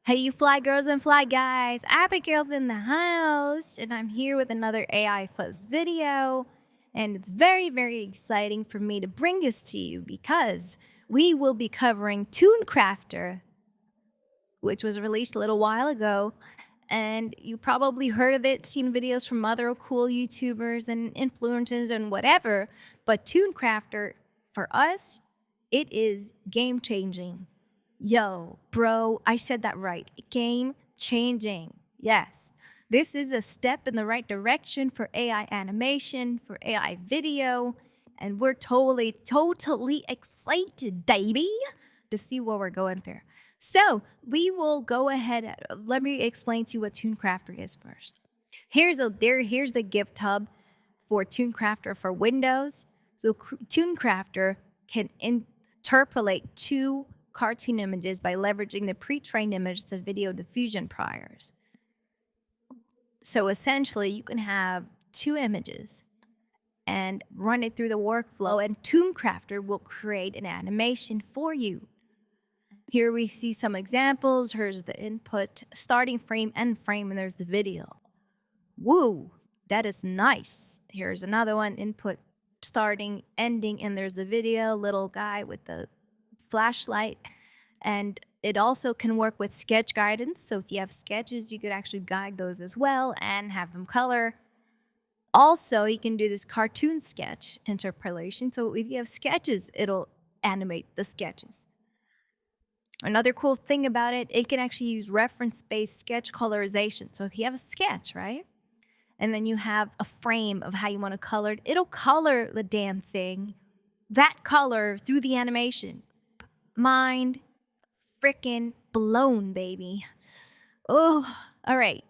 Hey, you fly girls and fly guys, Abigail's in the house, and I'm here with another AI Fuzz video. And it's very, very exciting for me to bring this to you because we will be covering Toon Crafter, which was released a little while ago. And you probably heard of it, seen videos from other cool YouTubers and influencers and whatever. But Toon Crafter, for us, it is game changing. Yo, bro, I said that right. Game changing. Yes. This is a step in the right direction for AI animation, for AI video, and we're totally excited, baby, to see where we're going there. So we will go ahead. Let me explain to you what Toon Crafter is first. Here's the gift hub for Toon Crafter for Windows. So Toon Crafter can interpolate two cartoon images by leveraging the pre-trained images of video diffusion priors. So essentially, you can have two images and run it through the workflow, and Toon Crafter will create an animation for you. Here we see some examples. Here's the input, starting frame, end frame, and there's the video. Woo, that is nice. Here's another one, input, starting, ending, and there's the video, little guy with the flashlight. And it also can work with sketch guidance. So if you have sketches, you could actually guide those as well and have them color. Also, you can do this cartoon sketch interpolation. So if you have sketches, it'll animate the sketches. Another cool thing about it, it can actually use reference-based sketch colorization. So if you have a sketch, right? And then you have a frame of how you want to color it, it'll color the damn thing, that color through the animation. Mind freaking blown, baby. Oh, all right.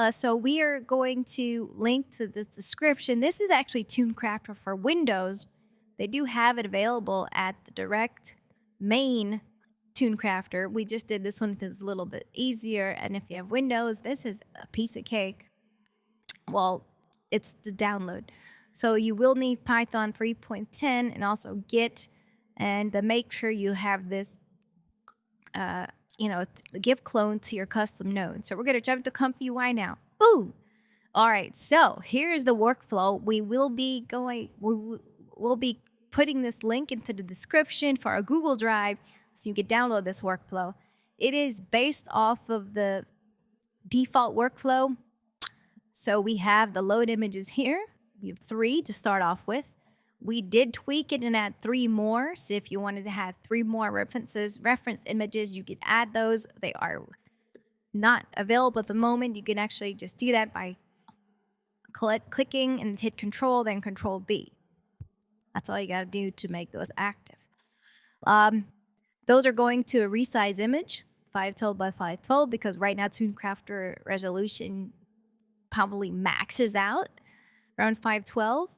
So we are going to link to this description. This is actually Toon Crafter for Windows. They do have it available at the direct main Toon Crafter. We just did this one because it's a little bit easier. And if you have Windows, this is a piece of cake. Well, it's the download. So you will need Python 3.10 and also Git. And make sure you have this, give clone to your custom node. So we're going to jump to ComfyUI now. Ooh. All right. So here's the workflow. We'll be putting this link into the description for our Google Drive so you can download this workflow. It is based off of the default workflow. So we have the load images here. We have 3 to start off with. We did tweak it and add 3 more. So if you wanted to have 3 more reference images, you could add those. They are not available at the moment. You can actually just do that by clicking and hit Control, then Control B. That's all you got to do to make those active. Those are going to a resize image, 512 by 512, because right now Toon Crafter resolution probably maxes out around 512.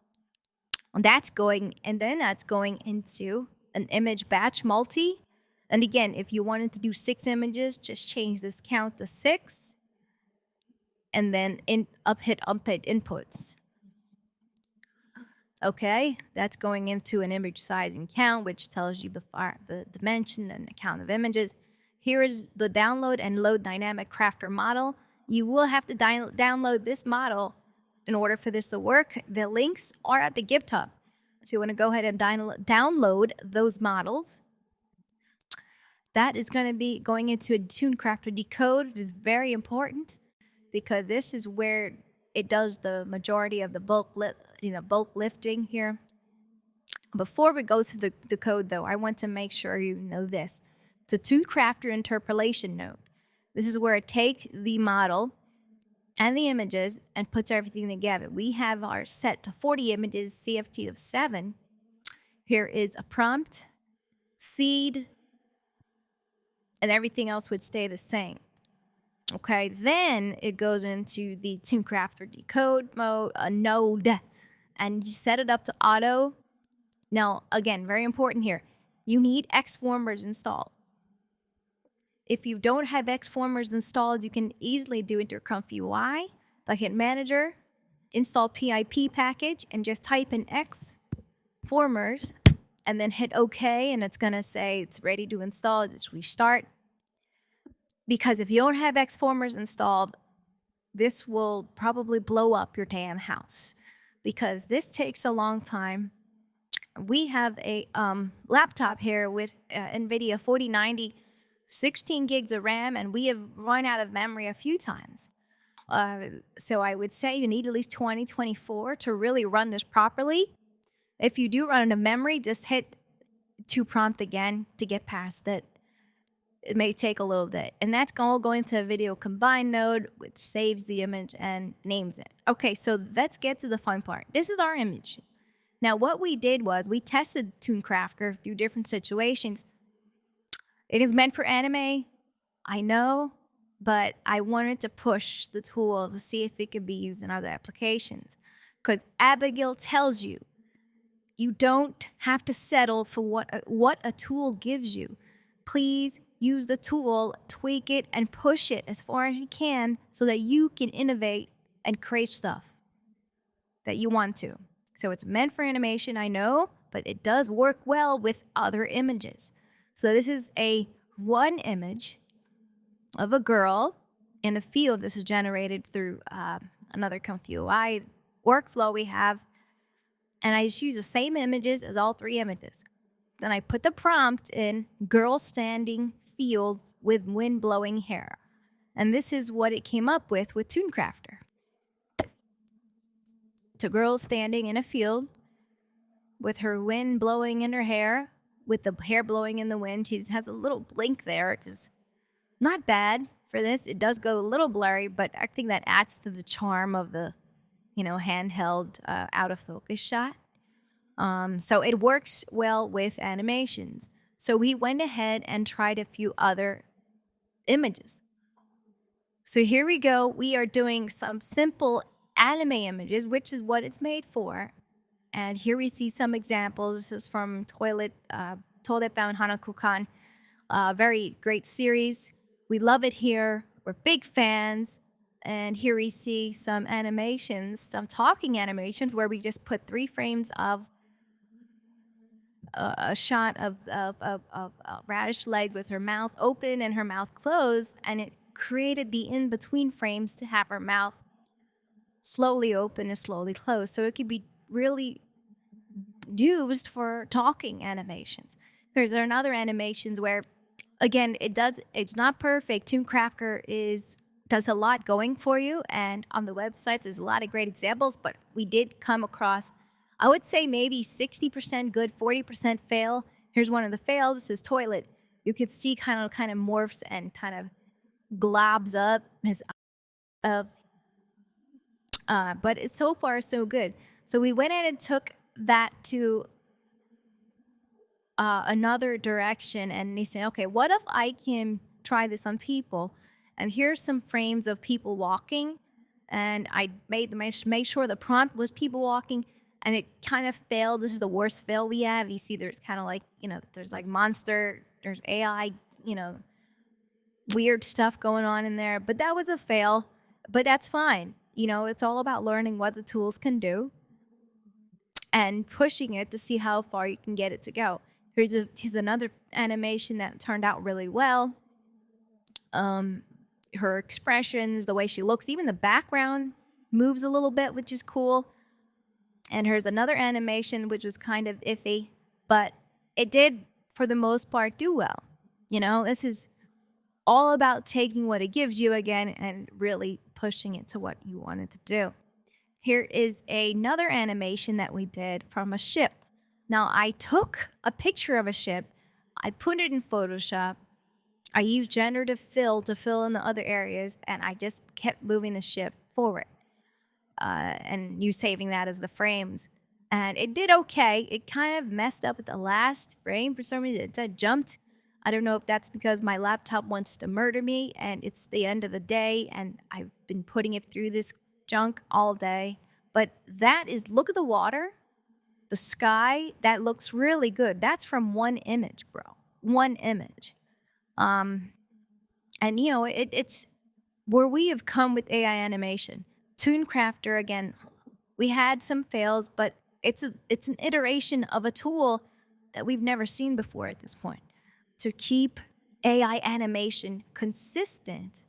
And that's going into an image batch multi. And again, if you wanted to do 6 images, just change this count to 6. And then hit update inputs. Okay, that's going into an image size and count, which tells you the dimension and the count of images. Here is the download and load dynamic crafter model. You will have to download this model in order for this to work. The links are at the gift hub. So you want to go ahead and download those models. That is going to be going into a Toon Crafter decode. It is very important because this is where it does the majority of the bulk lifting here. Before we go through the code, though, I want to make sure you know this. The Toon Crafter interpolation node. This is where it takes the model and the images and puts everything together. We have our set to 40 images, CFT of 7. Here is a prompt, seed, and everything else would stay the same. Okay, then it goes into the Toon Crafter decode mode, a node, and you set it up to auto. Now, again, very important here, you need Xformers installed. If you don't have Xformers installed, you can easily do it through ComfyUI, the hit manager, install PIP package, and just type in Xformers, and then hit OK, and it's going to say it's ready to install. Just restart. Because if you don't have Xformers installed, this will probably blow up your damn house, because this takes a long time. We have a laptop here with NVIDIA 4090, 16 gigs of RAM, and we have run out of memory a few times. So I would say you need at least 2024 to really run this properly. If you do run out of memory, just hit to prompt again to get past it. It may take a little bit. And that's all going to a video combine node, which saves the image and names it. Okay, so let's get to the fun part. This is our image. Now, what we did was we tested Toon Crafter through different situations. It is meant for anime, I know, but I wanted to push the tool to see if it could be used in other applications. Because Abigail tells you, you don't have to settle for what a tool gives you. Please use the tool, tweak it, and push it as far as you can so that you can innovate and create stuff that you want to. So it's meant for animation, I know, but it does work well with other images. So this is one image of a girl in a field. This is generated through another ComfyUI workflow we have. And I just use the same images as all three images. Then I put the prompt in girl standing field with wind blowing hair. And this is what it came up with Toon Crafter. It's a girl standing in a field with her wind blowing in her hair, with the hair blowing in the wind. She has a little blink there, which is not bad for this. It does go a little blurry, but I think that adds to the charm of the, handheld out of focus shot. So it works well with animations. So we went ahead and tried a few other images. So here we go. We are doing some simple anime images, which is what it's made for. And here we see some examples. This is from Toilet Bound Hanako-kan. Very great series. We love it here. We're big fans. And here we see some animations, some talking animations, where we just put 3 frames of a shot of Radish legs with her mouth open and her mouth closed, and it created the in-between frames to have her mouth slowly open and slowly closed. So it could be really used for talking animations. There's another animations where, again, it's not perfect. Toon Crafter does a lot going for you, and on the websites there's a lot of great examples, but we did come across, I would say maybe 60% good, 40% fail. Here's one of the fails. This is toilet. You could see kind of morphs and kind of globs up his but it's so far so good. So we went in and took that to another direction, and they said, okay, what if I can try this on people? And here's some frames of people walking, and I made sure the prompt was people walking, and it kind of failed. This is the worst fail we have. You see there's kind of like, there's like monster, there's AI, weird stuff going on in there. But that was a fail, but that's fine. It's all about learning what the tools can do and pushing it to see how far you can get it to go. Here's another animation that turned out really well. Her expressions, the way she looks, even the background moves a little bit, which is cool. And here's another animation which was kind of iffy, but it did, for the most part, do well. This is all about taking what it gives you again and really pushing it to what you wanted to do. Here is another animation that we did from a ship. Now, I took a picture of a ship, I put it in Photoshop, I used generative fill to fill in the other areas, and I just kept moving the ship forward. And you saving that as the frames. And it did okay. It kind of messed up at the last frame. For some reason, it jumped. I don't know if that's because my laptop wants to murder me and it's the end of the day and I've been putting it through this junk all day. But look at the water, the sky, that looks really good. That's from one image, bro. One image. And it's where we have come with AI animation. Toon Crafter, again, we had some fails, but it's an iteration of a tool that we've never seen before at this point to keep AI animation consistent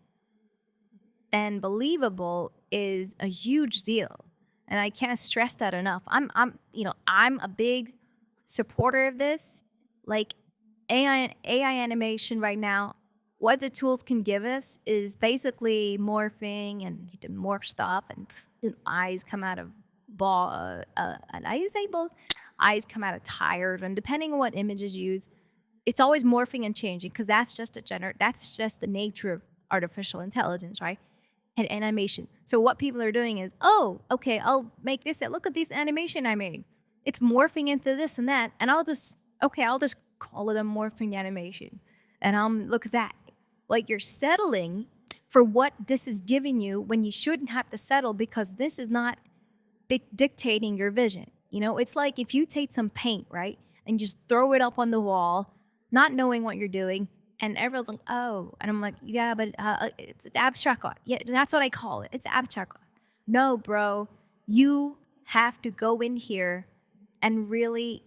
and believable is a huge deal. And I can't stress that enough. I'm a big supporter of this. Like AI animation right now, what the tools can give us is basically morphing and you can morph stuff and eyes come out of ball. And I say both eyes come out of tires, and depending on what images you use, it's always morphing and changing because that's just that's just the nature of artificial intelligence, right? And animation. So what people are doing is, oh, okay, I'll make this. Look at this animation I made. It's morphing into this and that, and I'll just call it a morphing animation, and look at that. Like you're settling for what this is giving you when you shouldn't have to settle because this is not dictating your vision. You know, it's like if you take some paint, right, and just throw it up on the wall, not knowing what you're doing, and everyone's like, oh, and I'm like, yeah, but it's abstract art. Yeah, that's what I call it. It's abstract art. No, bro, you have to go in here and really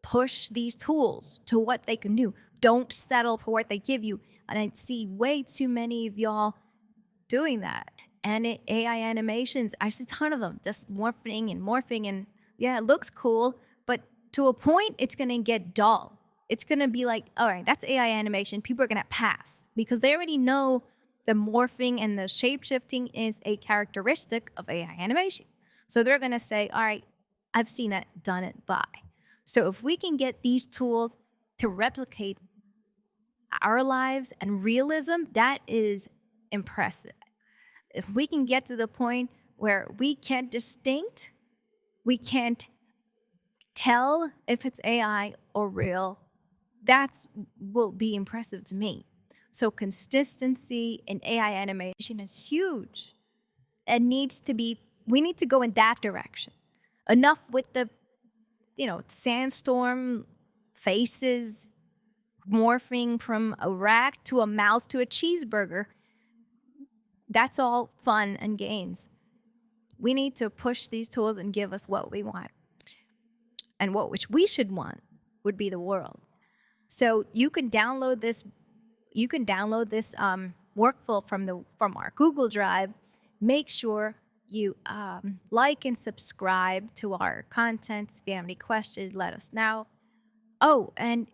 push these tools to what they can do. Don't settle for what they give you. And I see way too many of y'all doing that. And AI animations, I see a ton of them, just morphing and morphing. And yeah, it looks cool, but to a point, it's going to get dull. It's going to be like, all right, that's AI animation. People are going to pass because they already know the morphing and the shape-shifting is a characteristic of AI animation. So they're going to say, all right, I've seen that, done it, bye. So if we can get these tools to replicate our lives and realism, that is impressive. If we can get to the point where we can't tell if it's AI or real, that will be impressive to me. So consistency in AI animation is huge. We need to go in that direction. Enough with the, sandstorm faces morphing from a rat to a mouse to a cheeseburger. That's all fun and gains. We need to push these tools and give us what we want. And which we should want would be the world. So you can download this. Workflow from our Google Drive. Make sure you like and subscribe to our content. If you have any questions, let us know. Oh, and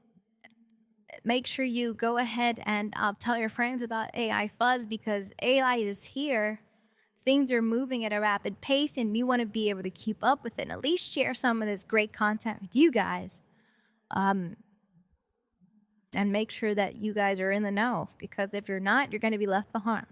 make sure you go ahead and tell your friends about AI Fuzz because AI is here. Things are moving at a rapid pace, and we want to be able to keep up with it and at least share some of this great content with you guys. And make sure that you guys are in the know because if you're not, you're going to be left behind.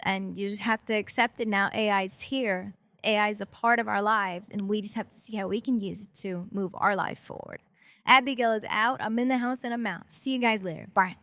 And you just have to accept it now. AI is here. AI is a part of our lives, and we just have to see how we can use it to move our life forward. Abigail is out. I'm in the house and I'm out. See you guys later. Bye.